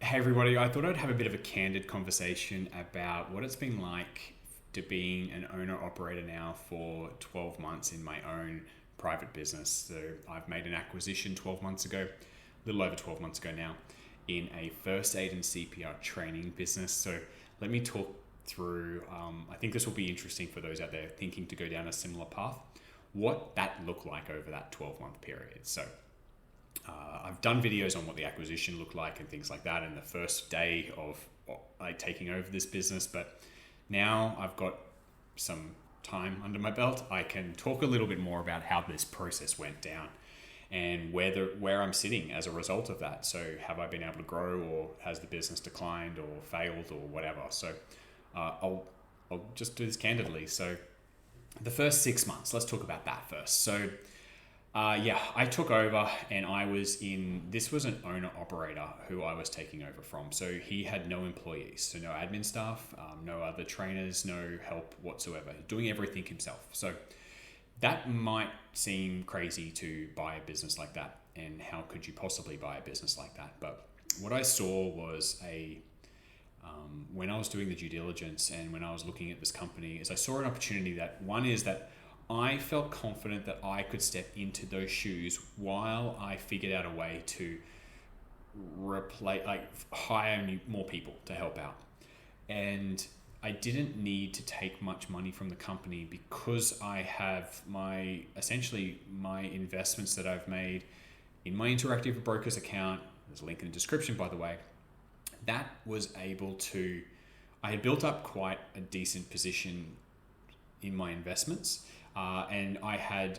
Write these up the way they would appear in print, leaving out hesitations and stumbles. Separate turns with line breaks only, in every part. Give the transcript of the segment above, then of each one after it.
Hey everybody, I thought I'd have a bit of a candid conversation about what it's been like to being an owner-operator now for 12 months in my own private business. So I've made an acquisition 12 months ago, a little over 12 months ago now, in a first aid and CPR training business. So let me talk through, I think this will be interesting for those out there thinking to go down a similar path, what that looked like over that 12-month period. So I've done videos on what the acquisition looked like and things like that in the first day of taking over this business, but now I've got some time under my belt. I can talk a little bit more about how this process went down and where I'm sitting as a result of that. So have I been able to grow, or has the business declined or failed or whatever? So I'll just do this candidly. So the first 6 months, let's talk about that first. So I took over and this was an owner operator who I was taking over from. So he had no employees, so no admin staff, no other trainers, no help whatsoever, doing everything himself. So that might seem crazy to buy a business like that. And how could you possibly buy a business like that? But what I saw was when I was doing the due diligence and when I was looking at this company, is I saw an opportunity that I felt confident that I could step into those shoes while I figured out a way to hire more people to help out. And I didn't need to take much money from the company because I have my investments that I've made in my Interactive Brokers account. There's a link in the description, by the way. I had built up quite a decent position in my investments. And I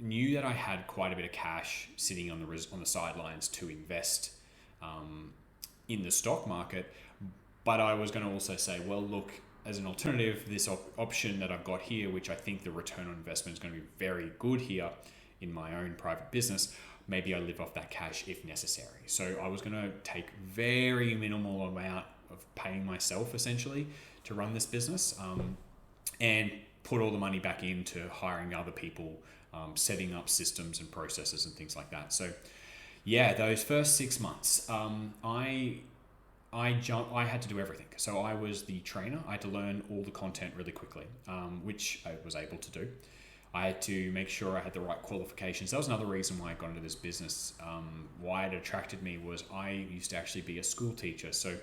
knew that I had quite a bit of cash sitting on the sidelines to invest in the stock market. But I was going to also say, well, look, as an alternative, this option that I've got here, which I think the return on investment is going to be very good here in my own private business, maybe I live off that cash if necessary. So I was going to take very minimal amount of paying myself essentially to run this business, and put all the money back into hiring other people, setting up systems and processes and things like that. So yeah, those first 6 months, I had to do everything. So I was the trainer. I had to learn all the content really quickly, which I was able to do. I had to make sure I had the right qualifications. That was another reason why I got into this business. Why it attracted me was I used to actually be a school teacher. So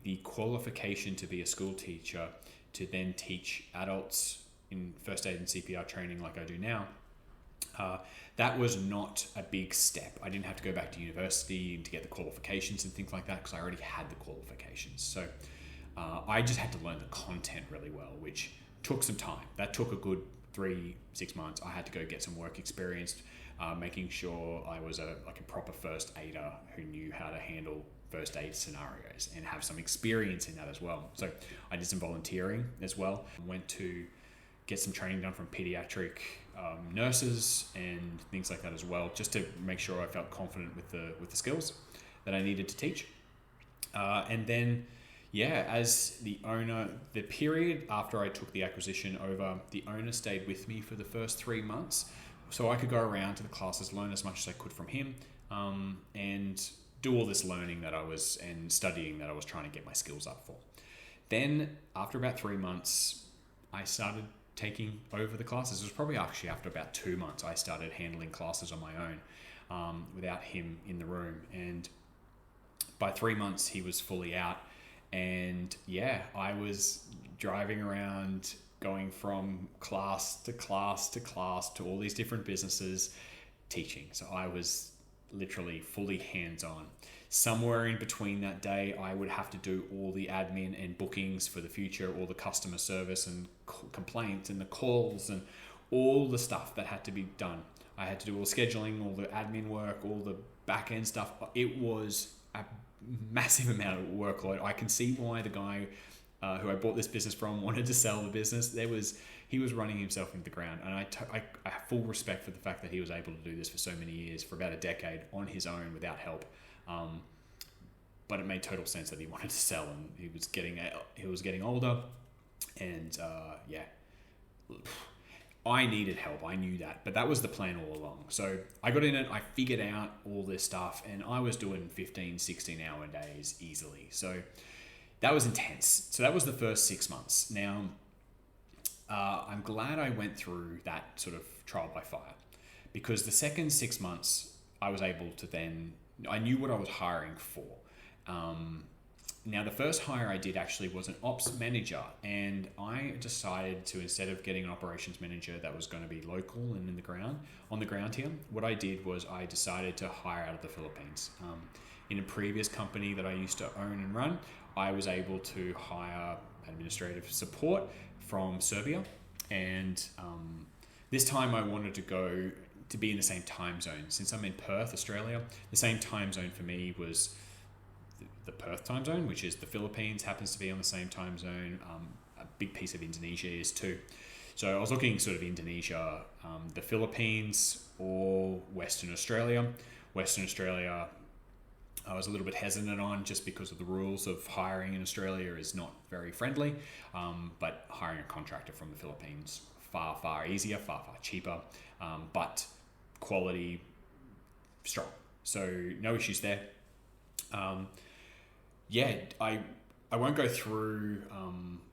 the qualification to be a school teacher, to then teach adults in first aid and CPR training like I do now, that was not a big step. I didn't have to go back to university to get the qualifications and things like that because I already had the qualifications. So I just had to learn the content really well, which took some time. That took a good 3-6 months. I had to go get some work experience, making sure I was a proper first aider who knew how to handle first aid scenarios and have some experience in that as well. So I did some volunteering as well. Went to get some training done from pediatric nurses and things like that as well, just to make sure I felt confident with the skills that I needed to teach. And then, as the owner, the period after I took the acquisition over, the owner stayed with me for the first 3 months, so I could go around to the classes, learn as much as I could from him, and do all this learning and studying that I was trying to get my skills up for. Then after about 3 months, I started taking over the classes. It was probably actually after about 2 months I started handling classes on my own, without him in the room. And by 3 months he was fully out, and I was driving around, going from class to class to class to all these different businesses teaching. So I was literally fully hands-on. Somewhere in between that day, I would have to do all the admin and bookings for the future, all the customer service and complaints and the calls and all the stuff that had to be done. I had to do all the scheduling, all the admin work, all the back-end stuff. It was a massive amount of workload. I can see why the guy who I bought this business from wanted to sell the business. He was running himself into the ground, and I have full respect for the fact that he was able to do this for so many years, for about a decade on his own without help. But it made total sense that he wanted to sell, and he was getting older, and I needed help. I knew that, but that was the plan all along. So I got in it, I figured out all this stuff, and I was doing 15, 16-hour days easily. So that was intense. So that was the first 6 months. Now, I'm glad I went through that sort of trial by fire, because the second 6 months, I was able to then, I knew what I was hiring for. Now, the first hire I did actually was an ops manager, and I decided to, instead of getting an operations manager that was going to be local and on the ground here, what I did was I decided to hire out of the Philippines. In a previous company that I used to own and run, I was able to hire administrative support from Serbia, and this time I wanted to go to be in the same time zone. Since I'm in Perth, Australia, the same time zone for me was the Perth time zone, which is the Philippines, happens to be on the same time zone. A big piece of Indonesia is too. So I was looking sort of Indonesia, the Philippines, or Western Australia. Western Australia, I was a little bit hesitant on, just because of the rules of hiring in Australia is not very friendly. But hiring a contractor from the Philippines, far, far easier, far, far cheaper, but quality strong. So no issues there. I won't go through.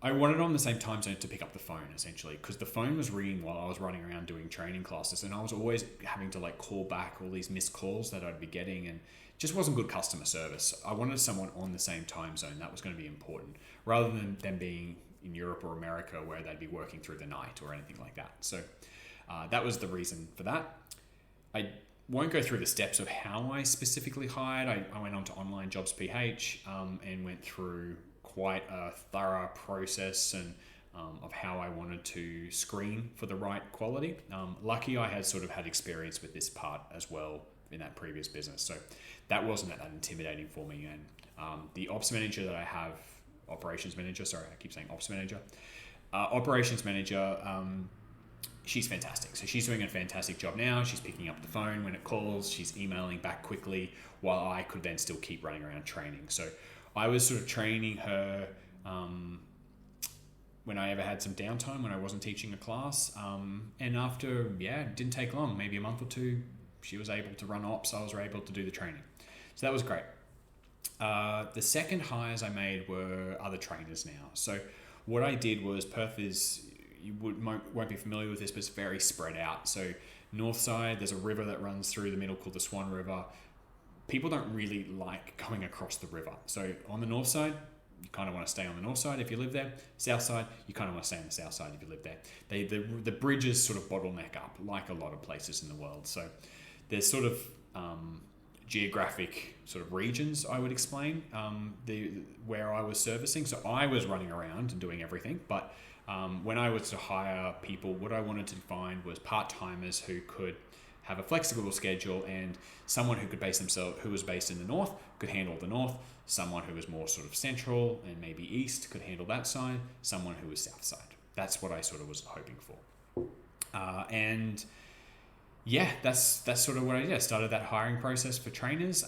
I wanted on the same time zone to pick up the phone, essentially, because the phone was ringing while I was running around doing training classes, and I was always having to call back all these missed calls that I'd be getting, and just wasn't good customer service. I wanted someone on the same time zone. That was going to be important, rather than them being in Europe or America where they'd be working through the night or anything like that. So that was the reason for that. I won't go through the steps of how I specifically hired. I went on to Online Jobs PH and went through quite a thorough process and of how I wanted to screen for the right quality. Lucky I had sort of had experience with this part as well in that previous business, so that wasn't that intimidating for me. And the ops manager that I have, operations manager, she's fantastic. So she's doing a fantastic job now. She's picking up the phone when it calls. She's emailing back quickly, while I could then still keep running around training. So I was sort of training her when I ever had some downtime, when I wasn't teaching a class. And after, it didn't take long, maybe a month or two, she was able to run ops. I was able to do the training. So that was great. The second hires I made were other trainers now. So what I did was, Perth is, you won't be familiar with this, but it's very spread out. So north side, there's a river that runs through the middle called the Swan River. People don't really like going across the river. So on the north side, you kind of want to stay on the north side if you live there. South side, you kind of want to stay on the south side if you live there. The bridges sort of bottleneck up, like a lot of places in the world. So there's sort of geographic sort of regions, I would explain, where I was servicing. So I was running around and doing everything, but when I was to hire people, what I wanted to find was part-timers who could have a flexible schedule, and someone who was based in the north could handle the north, someone who was more sort of central and maybe east could handle that side, someone who was south side. That's what I sort of was hoping for. That's sort of what I did. I started that hiring process for trainers.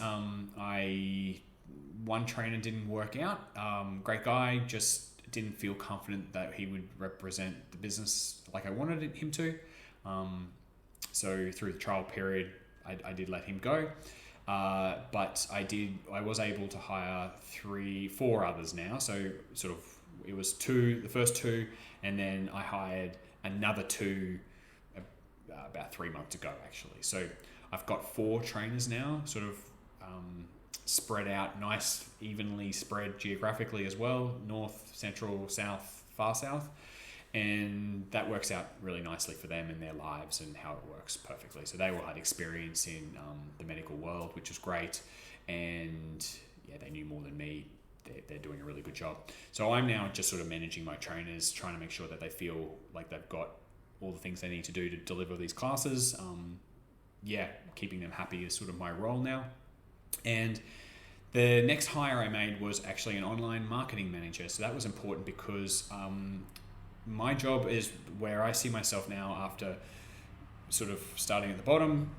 One trainer didn't work out. Great guy, just didn't feel confident that he would represent the business like I wanted him to. So through the trial period, I did let him go. But I was able to hire 4 others now. So sort of it was the first 2, and then I hired another 2 about 3 months ago, actually. So I've got 4 trainers now, sort of spread out, nice, evenly spread geographically as well, north, central, south, far south. And that works out really nicely for them and their lives and how it works perfectly. So they all had experience in the medical world, which was great. And they knew more than me. They're doing a really good job. So I'm now just sort of managing my trainers, trying to make sure that they feel like they've got all the things they need to do to deliver these classes. Keeping them happy is sort of my role now. And the next hire I made was actually an online marketing manager. So that was important because my job is where I see myself now after sort of starting at the bottom,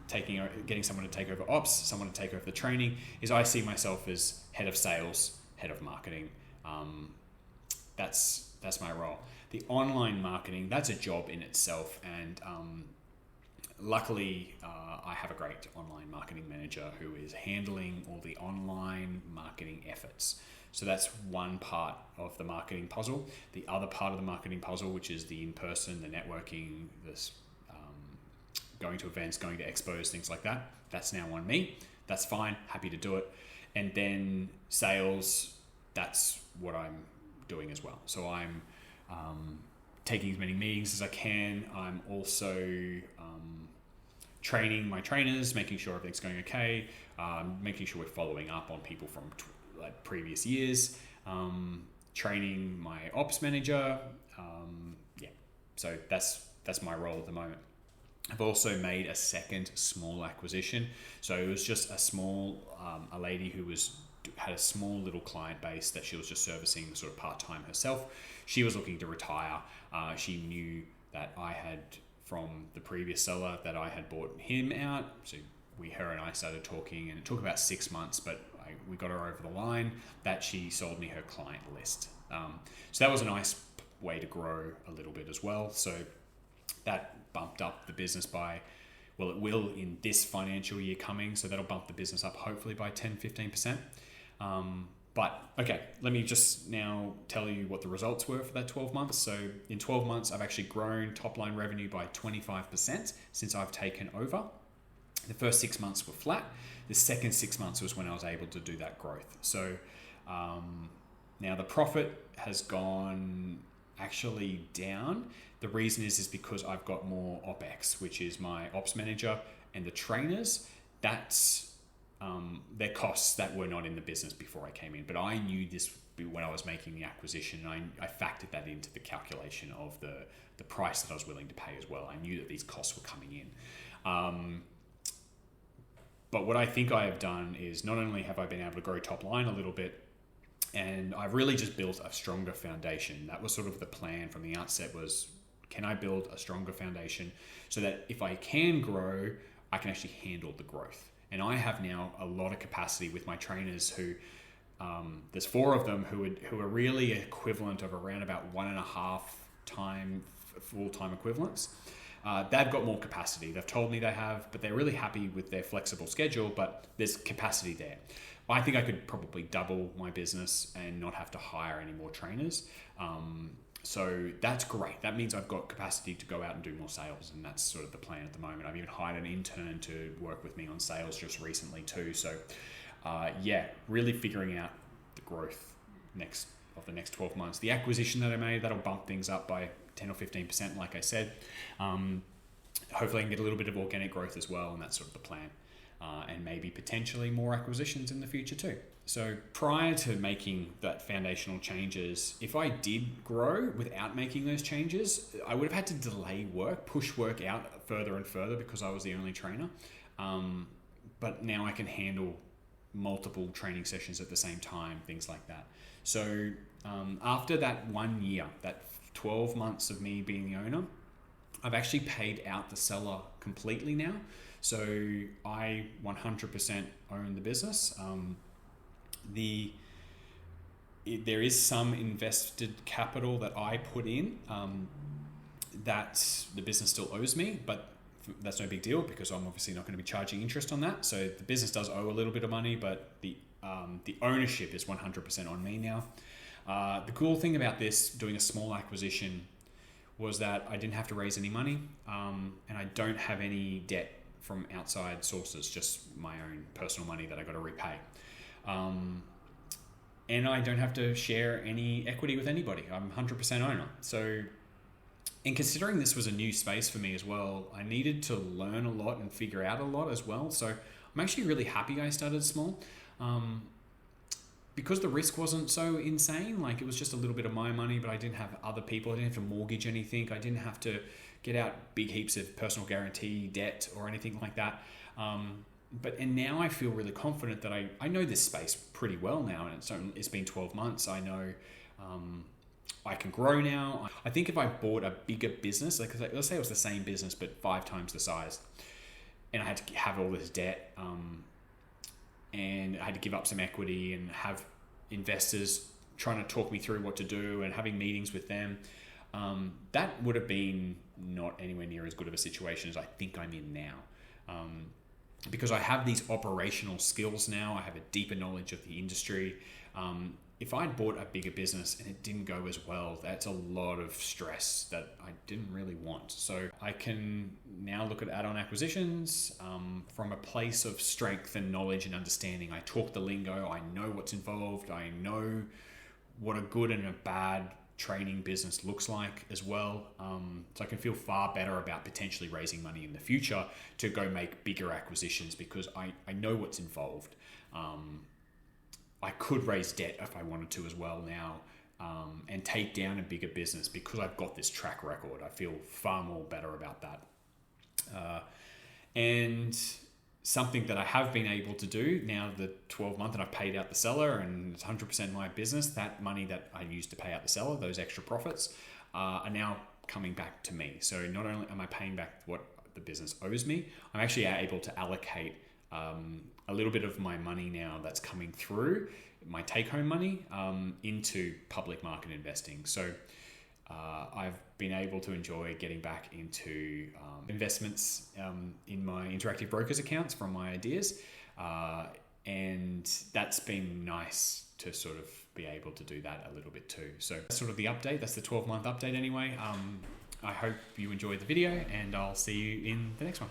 getting someone to take over ops, someone to take over the training, is I see myself as head of sales, head of marketing, that's my role. The online marketing, that's a job in itself, and luckily I have a great online marketing manager who is handling all the online marketing efforts. So that's one part of the marketing puzzle. The other part of the marketing puzzle, which is the in-person, the networking, this going to events, going to expos, things like that, that's now on me. That's fine, happy to do it. And then sales, that's what I'm doing as well. So I'm taking as many meetings as I can. I'm also training my trainers, making sure everything's going okay, making sure we're following up on people from previous years, training my ops manager. So that's my role at the moment. I've also made a second small acquisition. So it was just a lady who had a small little client base that she was just servicing sort of part-time herself. She was looking to retire. She knew that I had, from the previous seller, that I had bought him out. So her and I started talking, and it took about 6 months, but we got her over the line that she sold me her client list. So that was a nice way to grow a little bit as well. So that bumped up the business by, well, it will in this financial year coming. So that'll bump the business up hopefully by 10-15%. But okay, let me just now tell you what the results were for that 12 months. So in 12 months, I've actually grown top line revenue by 25% since I've taken over. The first 6 months were flat. The second 6 months was when I was able to do that growth. So now the profit has gone actually down. The reason is because I've got more OpEx, which is my ops manager and the trainers. That's their costs that were not in the business before I came in. But I knew this when I was making the acquisition, and I factored that into the calculation of the price that I was willing to pay as well. I knew that these costs were coming in. But what I think I have done is not only have I been able to grow top line a little bit, and I've really just built a stronger foundation. That was sort of the plan from the outset, was can I build a stronger foundation so that if I can grow, I can actually handle the growth. And I have now a lot of capacity with my trainers who, there's 4 of them who are really equivalent of around about 1.5 time full-time equivalents. They've got more capacity. They've told me they have, but they're really happy with their flexible schedule, but there's capacity there. I think I could probably double my business and not have to hire any more trainers. So that's great. That means I've got capacity to go out and do more sales, and that's sort of the plan at the moment. I've even hired an intern to work with me on sales just recently too. So really figuring out the growth of the next 12 months. The acquisition that I made, that'll bump things up by 10 or 15%, like I said. Hopefully I can get a little bit of organic growth as well, and that's sort of the plan. And maybe potentially more acquisitions in the future too. So prior to making that foundational changes, if I did grow without making those changes, I would have had to delay work, push work out further and further because I was the only trainer. But now I can handle multiple training sessions at the same time, things like that. So after that 1 year, that 12 months of me being the owner, I've actually paid out the seller completely now. So I 100% own the business. There is some invested capital that I put in that the business still owes me, but that's no big deal because I'm obviously not going to be charging interest on that. So the business does owe a little bit of money, but the ownership is 100% on me now. The cool thing about this, doing a small acquisition, was that I didn't have to raise any money, and I don't have any debt from outside sources, just my own personal money that I got to repay. And I don't have to share any equity with anybody. I'm 100% owner. So, and considering this was a new space for me as well, I needed to learn a lot and figure out a lot as well. So I'm actually really happy I started small. Because the risk wasn't so insane, like it was just a little bit of my money, but I didn't have other people. I didn't have to mortgage anything. I didn't have to get out big heaps of personal guarantee debt or anything like that. And now I feel really confident that I know this space pretty well now, and it's been 12 months. I know I can grow now. I think if I bought a bigger business, like let's say it was the same business but 5 times the size, and I had to have all this debt, and I had to give up some equity and have investors trying to talk me through what to do and having meetings with them. That would have been not anywhere near as good of a situation as I think I'm in now. Because I have these operational skills now, I have a deeper knowledge of the industry. If I'd bought a bigger business and it didn't go as well, that's a lot of stress that I didn't really want. So I can now look at add-on acquisitions from a place of strength and knowledge and understanding. I talk the lingo, I know what's involved, I know what a good and a bad training business looks like as well. So I can feel far better about potentially raising money in the future to go make bigger acquisitions because I know what's involved. I could raise debt if I wanted to as well now, and take down a bigger business because I've got this track record. I feel far more better about that. And something that I have been able to do now, the 12 month, and I've paid out the seller and it's 100% my business, that money that I used to pay out the seller, those extra profits, are now coming back to me. So not only am I paying back what the business owes me, I'm actually able to allocate a little bit of my money now that's coming through, my take-home money, into public market investing. So I've been able to enjoy getting back into investments in my Interactive Brokers accounts from my ideas. And that's been nice to sort of be able to do that a little bit too. So that's sort of the update. That's the 12-month update anyway. I hope you enjoyed the video and I'll see you in the next one.